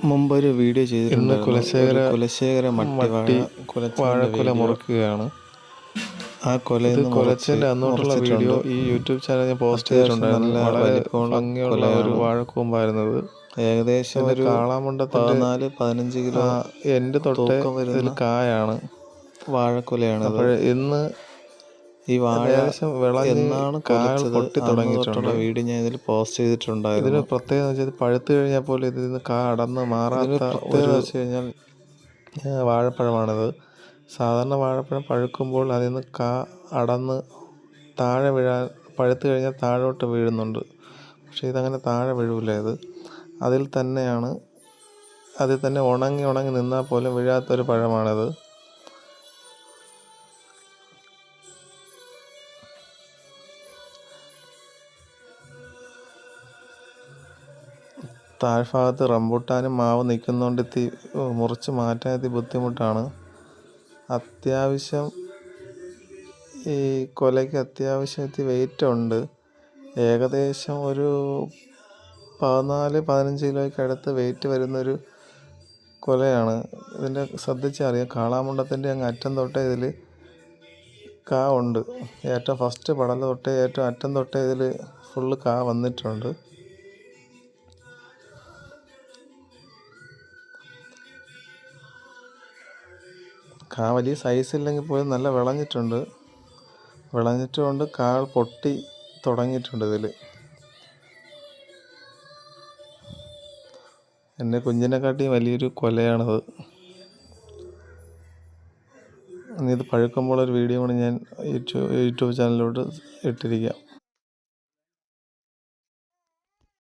മുമ്പൊരു വീഡിയോ ഇന്ന് ചെയ്തിട്ടുണ്ടായിരുന്നു. കുലശേഖര വാഴക്കുല മുറിക്കുകയാണ്. ആ ഇത് കൊലയിൽ കുലച്ചതിൻ്റെ അന്നോട്ടുള്ള വീഡിയോ ഈ യൂട്യൂബ് ചാനൽ ഞാൻ പോസ്റ്റ് ചെയ്തിട്ടുണ്ടായിരുന്നു. വളരെ ഭംഗിയുള്ള ഒരു വാഴക്കൂമ്പായിരുന്നത്. ഏകദേശം ഒരു കാളാമുണ്ടത്തിൻ്റെ 14-15 കിലോ എൻ്റെ തൊട്ട് ഒരു കായാണ് വാഴക്കുലയാണ്. അപ്പോൾ ഇന്ന് ഈ വാഴ ഏകദേശം വിളഞ്ഞ് കായ പൊട്ടി തുടങ്ങിയിട്ടുള്ള വീഡിയോ ഞാൻ ഇതിൽ പോസ്റ്റ് ചെയ്തിട്ടുണ്ടായിരുന്നു. ഇതിന് പ്രത്യേകത വെച്ചാൽ പഴുത്ത് കഴിഞ്ഞാൽ പോലും ഇതിൽ നിന്ന് കാ അടന്ന് മാറാത്ത വെച്ച് കഴിഞ്ഞാൽ വാഴപ്പഴമാണിത്. സാധാരണ വാഴപ്പഴം പഴുക്കുമ്പോൾ അതിൽ നിന്ന് കാ അടന്ന് താഴെ വീഴാൻ പഴുത്ത് കഴിഞ്ഞാൽ താഴോട്ട് വീഴുന്നുണ്ട്. പക്ഷേ ഇതങ്ങനെ താഴെ വീഴില്ല. ഇത് അതിൽ തന്നെ ഉണങ്ങി നിന്നാൽ പോലും വീഴാത്തൊരു പഴമാണിത്. താഴ്ഭാഗത്ത് റംബൂട്ടാനും മാവ് നിൽക്കുന്നതുകൊണ്ട് മുറിച്ച് മാറ്റാൻ ബുദ്ധിമുട്ടാണ്. അത്യാവശ്യം ഈ കൊലയ്ക്ക് അത്യാവശ്യം വെയിറ്റ് ഉണ്ട്. ഏകദേശം ഒരു 14-15 കിലോയ്ക്ക് അടുത്ത് വെയിറ്റ് വരുന്നൊരു കൊലയാണ്. ഇതിൻ്റെ ശ്രദ്ധിച്ചറിയാം, കാളാമുണ്ടത്തിൻ്റെ അങ്ങ് അറ്റം തൊട്ടേ ഇതിൽ കാ ഉണ്ട്. ഏറ്റവും ഫസ്റ്റ് പടല തൊട്ടേ ഏറ്റവും അറ്റം തൊട്ടേ ഇതിൽ ഫുള്ള് കാ വന്നിട്ടുണ്ട്. കാ വലിയ സൈസില്ലെങ്കിൽ പോലും നല്ല വിളഞ്ഞിട്ടുകൊണ്ട് കാ പൊട്ടി തുടങ്ങിയിട്ടുണ്ട്. ഇതിൽ എൻ്റെ കുഞ്ഞിനെക്കാട്ടി വലിയൊരു കൊലയാണത്. ഇനി ഇത് പഴുക്കുമ്പോൾ ഒരു വീഡിയോ കൂടി ഞാൻ യൂട്യൂബ് ചാനലിലോട്ട് ഇട്ടിരിക്കാം.